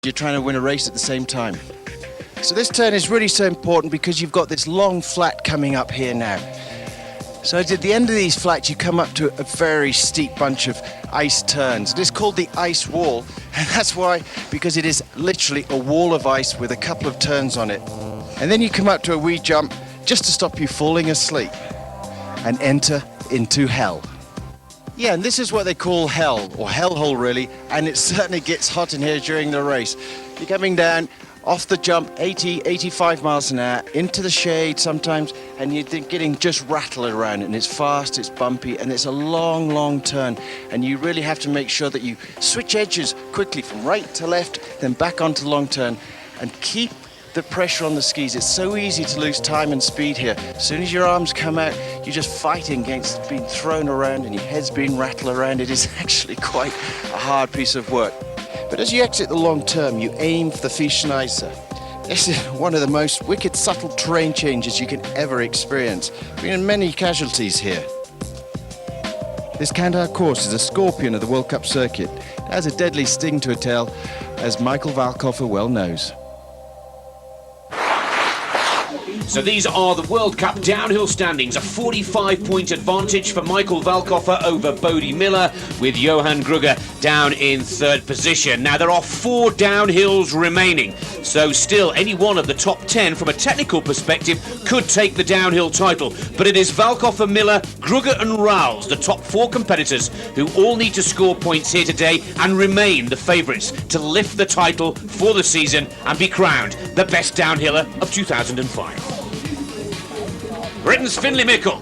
You're trying to win a race at the same time. So this turn is really so important because you've got this long flat coming up here now. So at the end of these flats, you come up to a very steep bunch of ice turns. It is called the ice wall, and that's why, because it is literally a wall of ice with a couple of turns on it. And then you come up to a wee jump just to stop you falling asleep and enter into hell. Yeah, and this is what they call hell, or hellhole really, and it certainly gets hot in here during the race. You're coming down off the jump 80, 85 miles an hour, into the shade sometimes, and you're getting just rattled around, and it's fast, it's bumpy, and it's a long, long turn, and you really have to make sure that you switch edges quickly from right to left, then back onto the long turn, and keep the pressure on the skis. It's so easy to lose time and speed here. As soon as your arms come out, you're just fighting against being thrown around and your head's being rattled around. It is actually quite a hard piece of work. But as you exit the long turn, you aim for the Fischneise. This is one of the most wicked, subtle terrain changes you can ever experience. Bringing many casualties here. This Kandahar course is a scorpion of the World Cup circuit. It has a deadly sting to a tail, as Michael Valkhofer well knows. So these are the World Cup downhill standings. A 45-point advantage for Michael Valkhofer over Bodie Miller, with Johan Grugge down in third position. Now there are 4 downhills remaining, so still any one of the top 10 from a technical perspective could take the downhill title. But it is Valkhofer, Miller, Grugge and Rouse, the top 4 competitors, who all need to score points here today and remain the favourites to lift the title for the season and be crowned the best downhiller of 2005. Britain's Finlay Mickle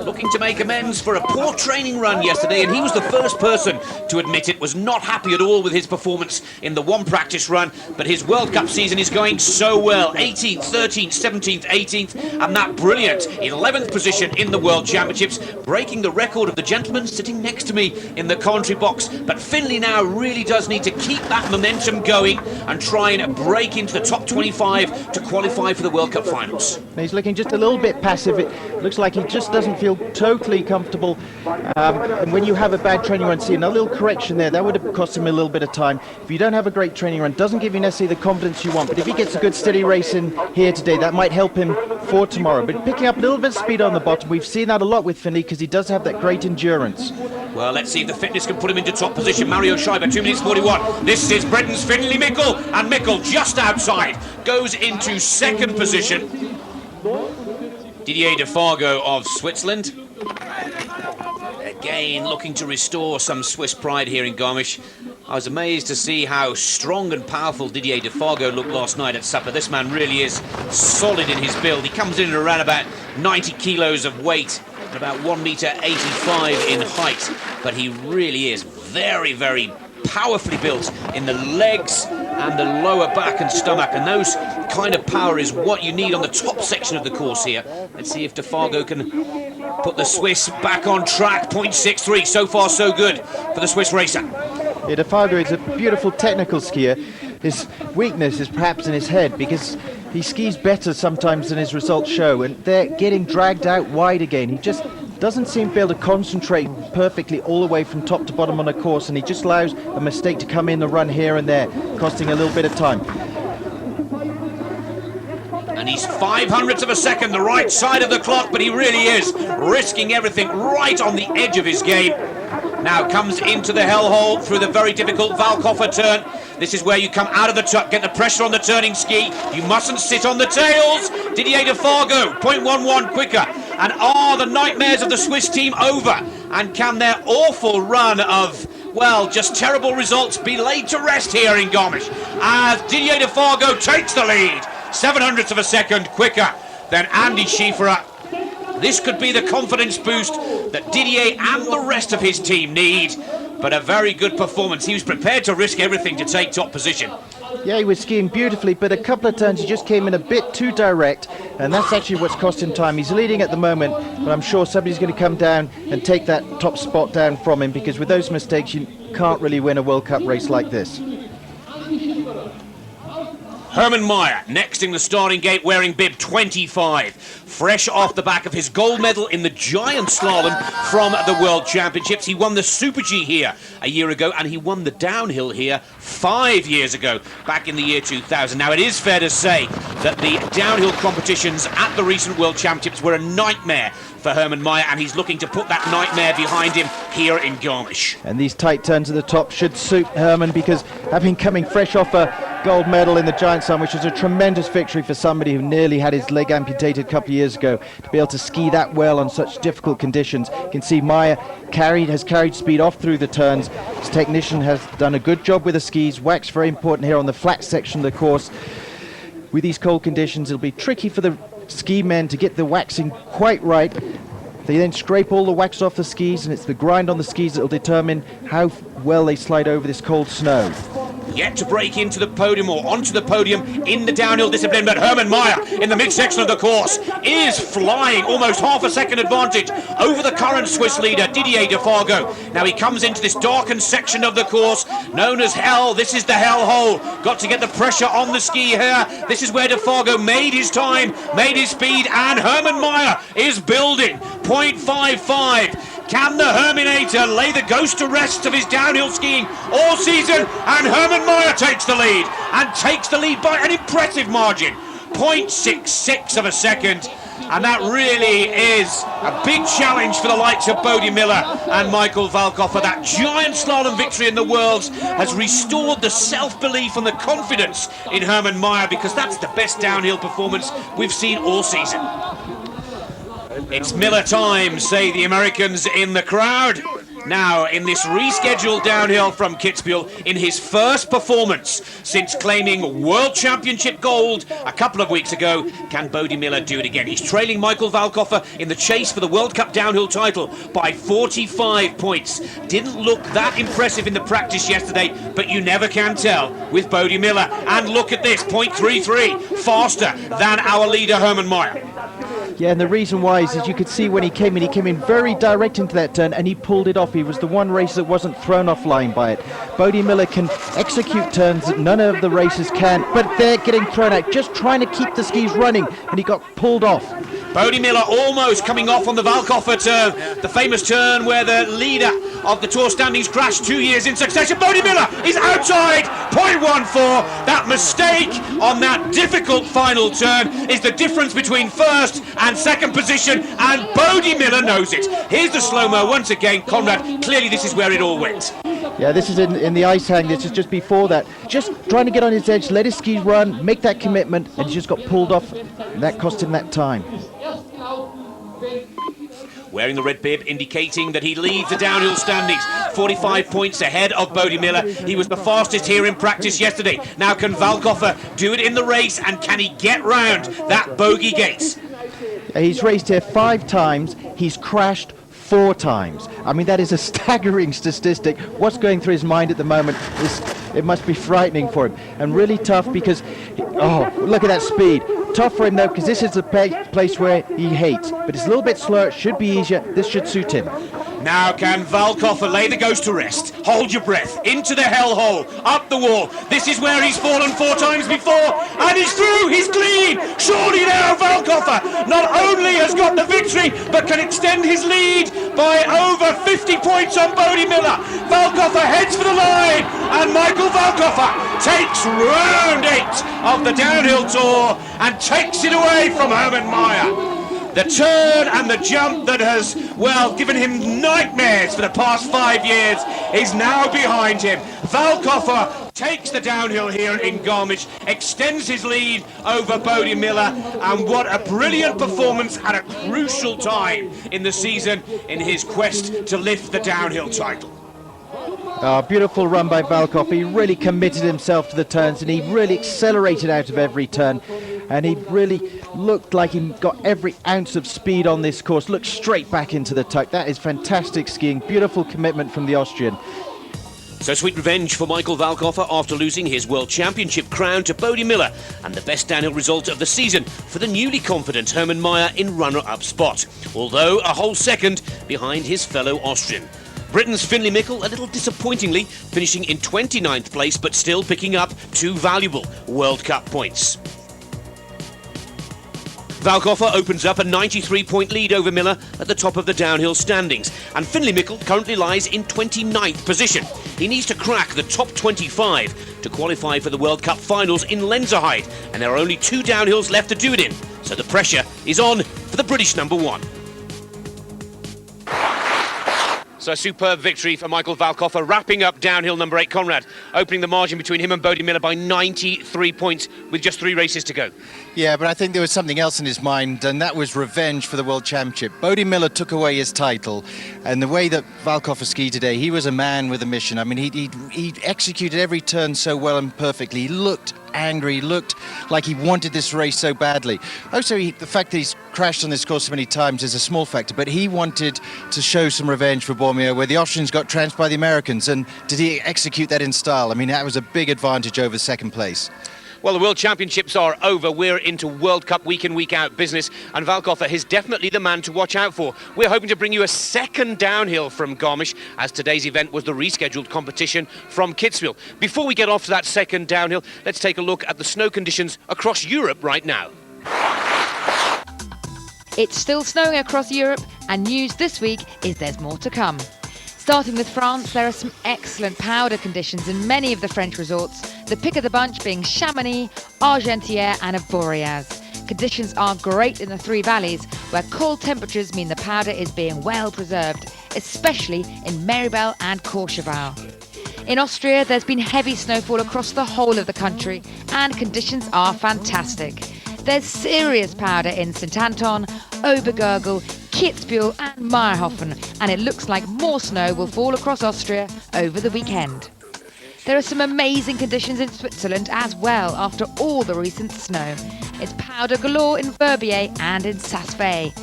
looking to make amends for a poor training run yesterday, and he was the first person to admit it, was not happy at all with his performance in the one practice run, but his World Cup season is going so well. 18th, 13th, 17th, 18th, and that brilliant 11th position in the World Championships, breaking the record of the gentleman sitting next to me in the commentary box. But Finlay now really does need to keep that momentum going and try and break into the top 25 to qualify for the World Cup finals. He's looking just a little bit passive. It looks like he just doesn't feel totally comfortable, and when you have a bad training run, see, a little correction there, that would have cost him a little bit of time. If you don't have a great training run, doesn't give you necessarily the confidence you want, but if he gets a good steady race in here today, that might help him for tomorrow. But picking up a little bit of speed on the bottom, we've seen that a lot with Finlay, because he does have that great endurance. Well, let's see if the fitness can put him into top position. Mario Scheiber, 2 minutes 41. This is Britain's Finlay Mickle, and Mickle just outside goes into second position. Didier Defargo of Switzerland, again looking to restore some Swiss pride here in Garmisch. I was amazed to see how strong and powerful Didier Defargo looked last night at supper. This man really is solid in his build. He comes in at around about 90 kilos of weight, and about 1.85 meters in height, but he really is very, very powerfully built in the legs and the lower back and stomach, and those kind of power is what you need on the top section of the course here. Let's see if Defargo can put the Swiss back on track. 0.63, so far so good for the Swiss racer. Yeah, Defargo is a beautiful technical skier. His weakness is perhaps in his head, because he skis better sometimes than his results show, and they're getting dragged out wide again. He just doesn't seem to be able to concentrate perfectly all the way from top to bottom on a course, and he just allows a mistake to come in the run here and there, costing a little bit of time. And he's 0.05 of a second the right side of the clock, but he really is risking everything right on the edge of his game. Now comes into the hellhole through the very difficult Valkhofer turn. This is where you come out of the tuck, get the pressure on the turning ski. You mustn't sit on the tails. Didier Defargo, 0.11 quicker. And are the nightmares of the Swiss team over? And can their awful run of, well, just terrible results be laid to rest here in Garmisch, as Didier Defargo takes the lead, 0.07 of a second quicker than Andy Schieferer. This could be the confidence boost that Didier and the rest of his team need, but a very good performance. He was prepared to risk everything to take top position. Yeah, he was skiing beautifully, but a couple of turns he just came in a bit too direct, and that's actually what's cost him time. He's leading at the moment, but I'm sure somebody's going to come down and take that top spot down from him, because with those mistakes you can't really win a World Cup race like this. Hermann Maier next in the starting gate wearing bib 25. Fresh off the back of his gold medal in the giant slalom from the World Championships. He won the Super G here a year ago, and he won the downhill here 5 years ago, back in the year 2000. Now, it is fair to say that the downhill competitions at the recent World Championships were a nightmare for Hermann Maier, and he's looking to put that nightmare behind him here in Garmisch. And these tight turns at the top should suit Hermann, because having coming fresh off a gold medal in the giant slalom, which was a tremendous victory for somebody who nearly had his leg amputated a couple of years ago, to be able to ski that well on such difficult conditions. You can see Maier has carried speed off through the turns. His technician has done a good job with the skis. Wax very important here on the flat section of the course. With these cold conditions, it'll be tricky for the ski men to get the waxing quite right. They then scrape all the wax off the skis, and it's the grind on the skis that will determine how well they slide over this cold snow. Yet to break into the podium or onto the podium in the downhill discipline, but Hermann Maier in the midsection of the course is flying, almost half a second advantage over the current Swiss leader Didier Defargo. Now he comes into this darkened section of the course known as Hell. This is the Hell hole. Got to get the pressure on the ski here. This is where Defargo made his time, made his speed, and Hermann Maier is building 0.55. Can the Herminator lay the ghost to rest of his downhill skiing all season? And Hermann Maier takes the lead, and takes the lead by an impressive margin, 0.66 of a second. And that really is a big challenge for the likes of Bodie Miller and Michael Valkoffer. That giant slalom victory in the Worlds has restored the self-belief and the confidence in Hermann Maier, because that's the best downhill performance we've seen all season. It's Miller time, say the Americans in the crowd. Now, in this rescheduled downhill from Kitzbühel, in his first performance since claiming World Championship gold a couple of weeks ago, can Bodie Miller do it again? He's trailing Michael Valkoffer in the chase for the World Cup downhill title by 45 points. Didn't look that impressive in the practice yesterday, but you never can tell with Bodie Miller. And look at this, 0.33, faster than our leader Hermann Maier. Yeah, and the reason why is, as you could see when he came in very direct into that turn, and he pulled it off. He was the one racer that wasn't thrown off line by it. Bodie Miller can execute turns that none of the racers can, but they're getting thrown out, just trying to keep the skis running, and he got pulled off. Bodie Miller almost coming off on the Valkoffer turn, the famous turn where the leader of the Tour standings crashed 2 years in succession. Bodie Miller is outside, 0.14. That mistake on that difficult final turn is the difference between first and second position, and Bodie Miller knows it. Here's the slow-mo once again. Conrad, clearly this is where it all went. Yeah, this is in the ice hang. This is just before that. Just trying to get on his edge, let his skis run, make that commitment, and he just got pulled off. And that cost him that time. Wearing the red bib, indicating that he leads the downhill standings, 45 points ahead of Bodie Miller. He was the fastest here in practice yesterday. Now can Valkoffer do it in the race, and can he get round that bogey gate? He's raced here 5 times. He's crashed 4 times. I mean, that is a staggering statistic. What's going through his mind at the moment it must be frightening for him, and really tough, because look at that speed. Tough for him though, because this is the place where he hates, but it's a little bit slower. It should be easier. This should suit him. Now can Valkoffer lay the ghost to rest? Hold your breath. Into the hell hole. Up the wall. This is where he's fallen 4 times before. And he's through. He's clean. Surely now Valkoffer not only has got the victory, but can extend his lead by over 50 points on Bodie Miller. Valkoffer heads for the line. And Michael Valkoffer takes round 8 of the downhill tour and takes it away from Hermann Maier. The turn and the jump that has, given him nightmares for the past 5 years is now behind him. Valkoffer takes the downhill here in Garmisch, extends his lead over Bodie Miller, and what a brilliant performance at a crucial time in the season in his quest to lift the downhill title. Beautiful run by Valkoffer. He really committed himself to the turns, and he really accelerated out of every turn. And he really looked like he got every ounce of speed on this course. Looked straight back into the tuck. That is fantastic skiing. Beautiful commitment from the Austrian. So sweet revenge for Michael Valkoffer after losing his World Championship crown to Bodie Miller, and the best downhill result of the season for the newly confident Hermann Maier in runner-up spot, although a whole second behind his fellow Austrian. Britain's Finlay Mickle, a little disappointingly, finishing in 29th place, but still picking up 2 valuable World Cup points. Valkoffer opens up a 93-point lead over Miller at the top of the downhill standings, and Finlay Mickle currently lies in 29th position. He needs to crack the top 25 to qualify for the World Cup finals in Lenzerheide, and there are only 2 downhills left to do it in, so the pressure is on for the British number 1. So a superb victory for Michael Valkoffer, wrapping up downhill number 8, Conrad, opening the margin between him and Bodie Miller by 93 points with just 3 races to go. Yeah, but I think there was something else in his mind, and that was revenge for the World Championship. Bodie Miller took away his title, and the way that Valkoffer skied today, he was a man with a mission. I mean, he executed every turn so well and perfectly. He looked angry, looked like he wanted this race so badly. Also, the fact that he's crashed on this course so many times is a small factor, but he wanted to show some revenge for Bormio, where the Austrians got trounced by the Americans, and did he execute that in style? I mean, that was a big advantage over second place. Well, the World Championships are over. We're into World Cup week in, week out business, and Valkoffer is definitely the man to watch out for. We're hoping to bring you a second downhill from Garmisch, as today's event was the rescheduled competition from Kitzbühel. Before we get off to that second downhill, let's take a look at the snow conditions across Europe right now. It's still snowing across Europe, and news this week is there's more to come. Starting with France, there are some excellent powder conditions in many of the French resorts, the pick of the bunch being Chamonix, Argentière and Avoriaz. Conditions are great in the 3 valleys, where cold temperatures mean the powder is being well preserved, especially in Maribel and Courchevel. In Austria, there's been heavy snowfall across the whole of the country, and conditions are fantastic. There's serious powder in St Anton, Obergurgl, Kitzbühel and Meyerhofen, and it looks like more snow will fall across Austria over the weekend. There are some amazing conditions in Switzerland as well after all the recent snow. It's powder galore in Verbier and in Saas-Fee.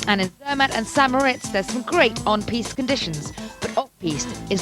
And in Zermatt and St Moritz there's some great on-piste conditions, but off-piste is